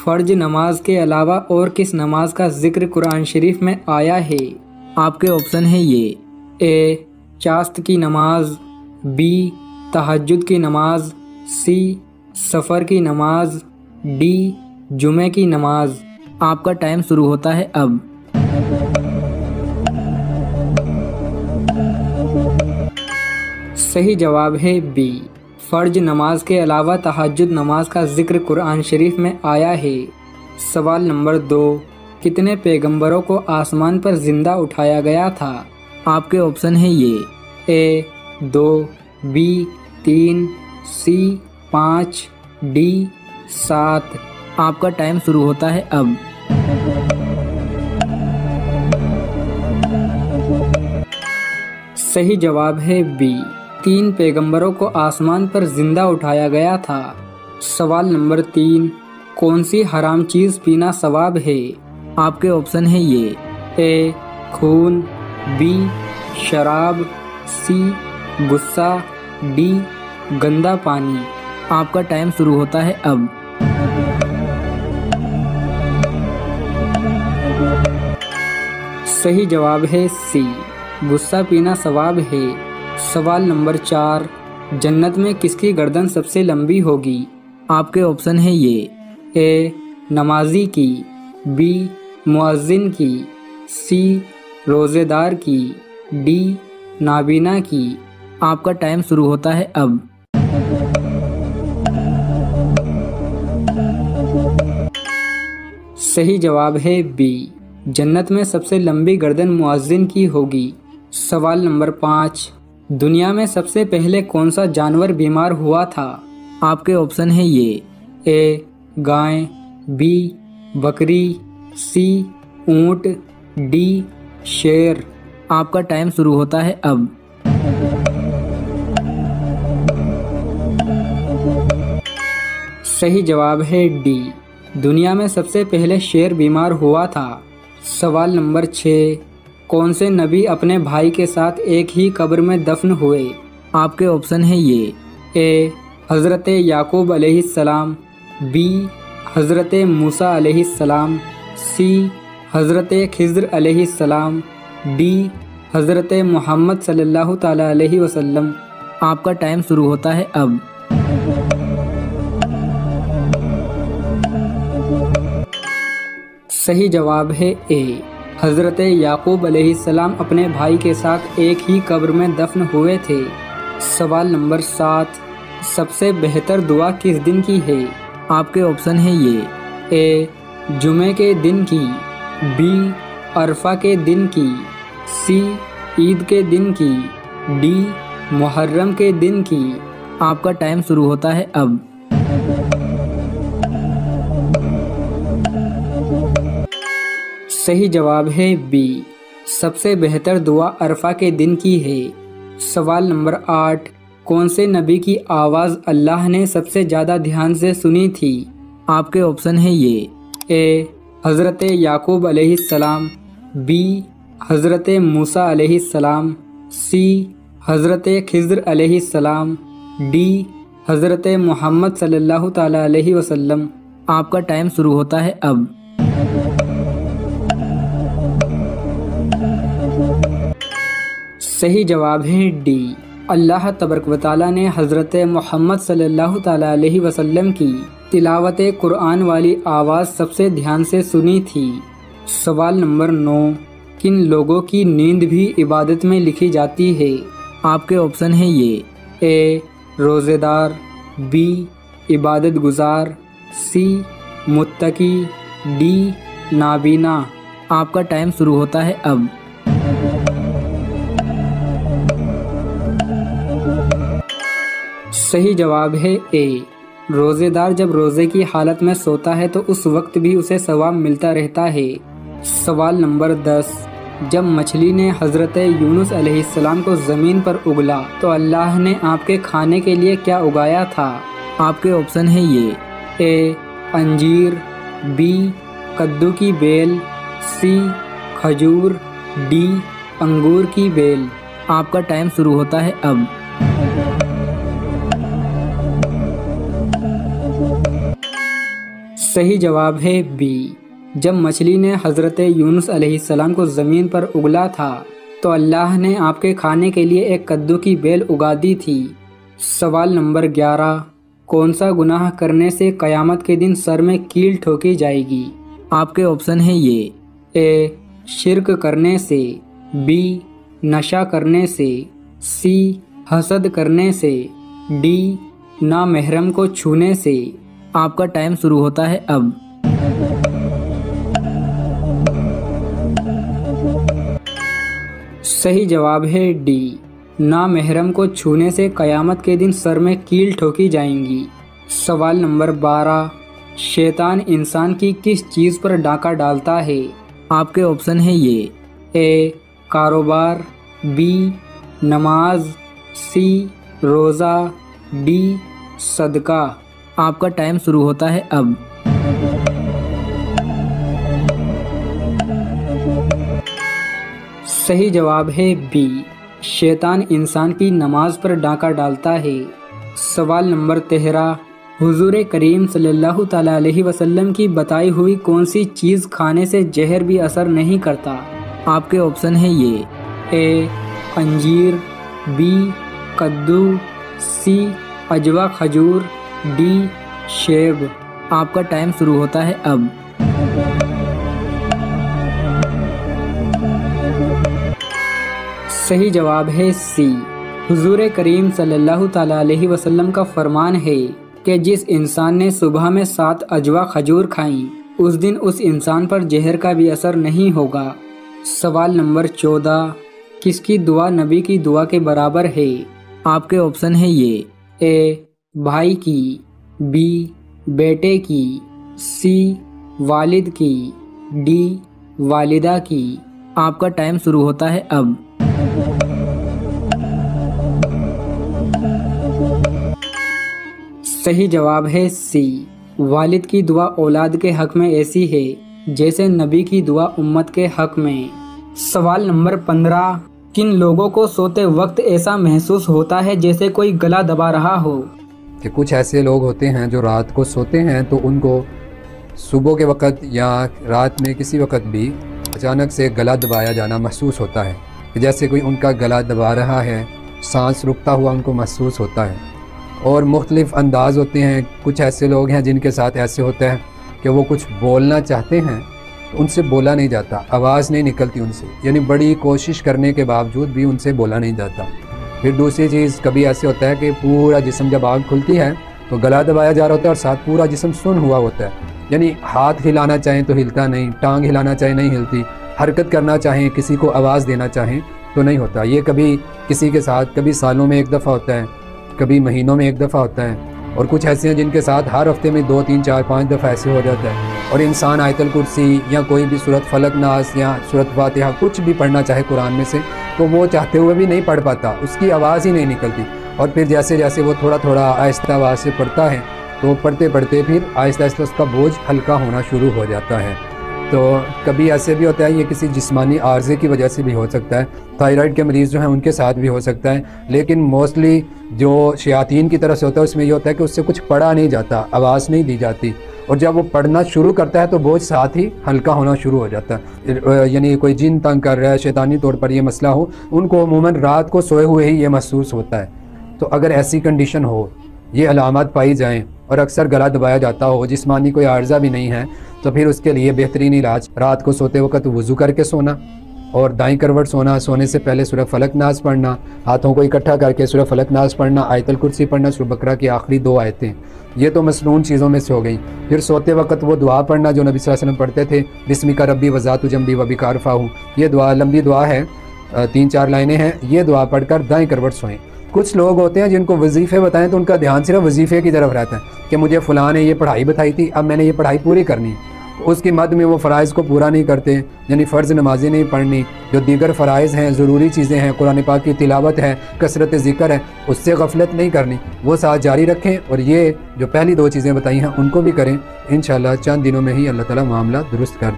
फ़र्ज नमाज के अलावा और किस नमाज का जिक्र कुरान शरीफ में आया है? आपके ऑप्शन है ये। ए. चास्त की नमाज, बी. तहज्जुद की नमाज, सी. सफ़र की नमाज, डी. जुमे की नमाज। आपका टाइम शुरू होता है अब। सही जवाब है बी। फ़र्ज नमाज के अलावा तहज्जुद नमाज का जिक्र कुरान शरीफ में आया है। सवाल नंबर 2, कितने पैगंबरों को आसमान पर जिंदा उठाया गया था? आपके ऑप्शन है ये। ए. 2, बी. 3, सी. 5, डी. 7। आपका टाइम शुरू होता है अब। सही जवाब है बी। 3 पैगंबरों को आसमान पर जिंदा उठाया गया था। सवाल नंबर 3, कौन सी हराम चीज़ पीना सवाब है? आपके ऑप्शन है ये। ए. खून, बी. शराब, सी. गुस्सा, डी. गंदा पानी। आपका टाइम शुरू होता है अब। सही जवाब है सी। गुस्सा पीना सवाब है। सवाल नंबर 4, जन्नत में किसकी गर्दन सबसे लंबी होगी? आपके ऑप्शन है ये। ए. नमाजी की, बी. मुअज्जिन की, सी. रोज़ेदार की, डी. नाबीना की। आपका टाइम शुरू होता है अब। सही जवाब है बी। जन्नत में सबसे लंबी गर्दन मुअज्जिन की होगी। सवाल नंबर 5, दुनिया में सबसे पहले कौन सा जानवर बीमार हुआ था? आपके ऑप्शन है ये। ए. गाय, बी. बकरी, सी. ऊंट, डी. शेर। आपका टाइम शुरू होता है अब। सही जवाब है डी। दुनिया में सबसे पहले शेर बीमार हुआ था। सवाल नंबर 6, कौन से नबी अपने भाई के साथ एक ही कब्र में दफन हुए? आपके ऑप्शन है ये। ए. हज़रत याकूब अलैहिस्सलाम, बी. हज़रत मूसा अलैहिस्सलाम, सी. हज़रत खिज़्र अलैहिस्सलाम, डी. हज़रत मोहम्मद सल्लल्लाहु ताला अलैहि वसल्लम। आपका टाइम शुरू होता है अब। सही जवाब है ए। हज़रत याकूब अलैहिस्सलाम अपने भाई के साथ एक ही कब्र में दफन हुए थे। सवाल नंबर 7, सबसे बेहतर दुआ किस दिन की है? आपके ऑप्शन है ये। ए. जुमे के दिन की, बी. अरफा के दिन की, सी. ईद के दिन की, डी. मुहर्रम के दिन की। आपका टाइम शुरू होता है अब। सही जवाब है बी। सबसे बेहतर दुआ अरफा के दिन की है। सवाल नंबर 8, कौन से नबी की आवाज़ अल्लाह ने सबसे ज़्यादा ध्यान से सुनी थी? आपके ऑप्शन है ये। ए. हज़रत याकूब अलैहिस्सलाम, बी. हज़रत मूसा अलैहिस्सलाम, सी. हज़रत खिज़्र अलैहिस्सलाम, डी. हज़रत मोहम्मद सल्लल्लाहु ताला अलैहि वसल्लम। आपका टाइम शुरू होता है अब। सही जवाब है डी। अल्लाह तबारक व तआला ने हज़रत मोहम्मद सल्लल्लाहु ताला अलैहि वसल्लम की तिलावत कुरान वाली आवाज़ सबसे ध्यान से सुनी थी। सवाल नंबर 9, किन लोगों की नींद भी इबादत में लिखी जाती है? आपके ऑप्शन है ये। ए. रोज़ेदार, बी. इबादत गुजार, सी. मुत्तकी, डी. नाबीना। आपका टाइम शुरू होता है अब। सही जवाब है ए। रोज़ेदार जब रोज़े की हालत में सोता है तो उस वक्त भी उसे सवाब मिलता रहता है। सवाल नंबर 10, जब मछली ने हज़रत यूनुस अलैहिस्सलाम को ज़मीन पर उगला तो अल्लाह ने आपके खाने के लिए क्या उगाया था? आपके ऑप्शन है ये। ए. अंजीर, बी. कद्दू की बेल, सी. खजूर, डी. अंगूर की बेल। आपका टाइम शुरू होता है अब। सही जवाब है बी। जब मछली ने हज़रत यूनुस अलैहिस्सलाम को ज़मीन पर उगला था तो अल्लाह ने आपके खाने के लिए एक कद्दू की बेल उगा दी थी। सवाल नंबर 11, कौन सा गुनाह करने से क़यामत के दिन सर में कील ठोकी जाएगी? आपके ऑप्शन है ये, ए शिर्क करने से, बी नशा करने से, सी हसद करने से, डी नामहरम को छूने से। आपका टाइम शुरू होता है अब। सही जवाब है डी, नामहरम को छूने से क़यामत के दिन सर में कील ठोकी जाएंगी। सवाल नंबर 12, शैतान इंसान की किस चीज़ पर डाका डालता है? आपके ऑप्शन है ये, ए कारोबार, बी नमाज, सी रोज़ा, डी सदका। आपका टाइम शुरू होता है अब। सही जवाब है बी, शैतान इंसान की नमाज पर डाका डालता है। सवाल नंबर 13, हुजूर करीम सल्लल्लाहु ताला अलैहि वसल्लम की बताई हुई कौन सी चीज़ खाने से जहर भी असर नहीं करता? आपके ऑप्शन है ये, ए अंजीर, बी कद्दू, सी अजवा खजूर, डी सेब। आपका टाइम शुरू होता है अब। सही जवाब है सी, हुजूर करीम सल्लल्लाहु ताला अलैहि वसल्लम का फरमान है कि जिस इंसान ने सुबह में 7 अजवा खजूर खाई उस दिन उस इंसान पर जहर का भी असर नहीं होगा। सवाल नंबर 14, किसकी दुआ नबी की दुआ के बराबर है? आपके ऑप्शन है ये, ए भाई की, बी बेटे की, सी वालिद की, डी वालिदा की। आपका टाइम शुरू होता है अब। सही जवाब है सी, वालिद की दुआ औलाद के हक में ऐसी है जैसे नबी की दुआ उम्मत के हक में। सवाल नंबर 15, किन लोगों को सोते वक्त ऐसा महसूस होता है जैसे कोई गला दबा रहा हो? कि कुछ ऐसे लोग होते हैं जो रात को सोते हैं तो उनको सुबह के वक्त या रात में किसी वक्त भी अचानक से गला दबाया जाना महसूस होता है, कि जैसे कोई उनका गला दबा रहा है, सांस रुकता हुआ उनको महसूस होता है। और मुख्तलिफ़ अंदाज़ होते हैं। कुछ ऐसे लोग हैं जिनके साथ ऐसे होता है कि वो कुछ बोलना चाहते हैं तो उनसे बोला नहीं जाता, आवाज़ नहीं निकलती उनसे, यानी बड़ी कोशिश करने के बावजूद भी उनसे बोला नहीं जाता। फिर दूसरी चीज़, कभी ऐसे होता है कि पूरा जिस्म जब आँख खुलती है तो गला दबाया जा रहा होता है और साथ पूरा जिस्म सुन्न हुआ होता है, यानी हाथ हिलाना चाहें तो हिलता नहीं, टांग हिलाना चाहें नहीं हिलती, हरकत करना चाहें, किसी को आवाज़ देना चाहें तो नहीं होता। ये कभी किसी के साथ कभी सालों में एक दफ़ा होता है, कभी महीनों में एक दफ़ा होता है, और कुछ ऐसे हैं जिनके साथ हर हफ्ते में 2, 3, 4, 5 दफ़ा ऐसे हो जाता है। और इंसान आयतल कुर्सी या कोई भी सूरत फलक नास या सूरत फातिहा कुछ भी पढ़ना चाहे कुरान में से तो वो चाहते हुए भी नहीं पढ़ पाता, उसकी आवाज़ ही नहीं निकलती। और फिर जैसे जैसे वो थोड़ा थोड़ा आहिस्ता आवाज़ से पढ़ता है तो पढ़ते पढ़ते फिर आहिस्ता आहिस्ता उसका बोझ हल्का होना शुरू हो जाता है। तो कभी ऐसे भी होता है, ये किसी जिस्मानी आर्जे की वजह से भी हो सकता है, थायराइड के मरीज़ जो हैं उनके साथ भी हो सकता है, लेकिन मोस्टली जो शयातीन की तरफ से होता है उसमें ये होता है कि उससे कुछ पढ़ा नहीं जाता, आवाज़ नहीं दी जाती, और जब वो पढ़ना शुरू करता है तो बोझ साथ ही हल्का होना शुरू हो जाता है। यानी कोई जिन तंग कर रहा है, शैतानी तौर पर ये मसला हो, उनको अमूमन रात को सोए हुए ही ये महसूस होता है। तो अगर ऐसी कंडीशन हो, ये अलामत पाई जाएँ और अक्सर गला दबाया जाता हो, जिस्मानी कोई आर्जा भी नहीं है, तो फिर उसके लिए बेहतरीन इलाज रात को सोते वक्त वज़ू करके सोना और दाईं करवट सोना, सोने से पहले सूरह फलक नाज पढ़ना, हाथों को इकट्ठा करके सूरह फलक नाज पढ़ना, आयतल कुर्सी पढ़ना, सूरह बकरा की आखिरी 2 आयतें, ये तो मसनून चीज़ों में से हो गई। फिर सोते वक्त वो दुआ पढ़ना जो नबी सल्लल्लाहु अलैहि वसल्लम पढ़ते थे, बिस्मिका रब्बी वज़ातु जंबी व बिका रफ़ाहू, ये दुआ लंबी दुआ है, 3-4 लाइनें हैं, ये दुआ पढ़कर दाईं करवट सोएं। कुछ लोग होते हैं जिनको वजीफ़े बताएं तो उनका ध्यान सिर्फ वजीफ़े की तरफ रहता है कि मुझे फ़लाँ ने ये पढ़ाई बताई थी, अब मैंने ये पढ़ाई पूरी करनी, उसकी मद में वो फ़राइज़ को पूरा नहीं करते, यानी फ़र्ज़ नमाज़ें नहीं पढ़नी, जो दीगर फ़राइज़ हैं, ज़रूरी चीज़ें हैं, कुरान पाक की तिलावत है, कसरत ज़िक्र है, उससे गफलत नहीं करनी, वो साथ जारी रखें। और ये जो पहली 2 चीज़ें बताई हैं उनको भी करें, इंशाअल्लाह चंद दिनों में ही अल्लाह ताला मामला दुरुस्त कर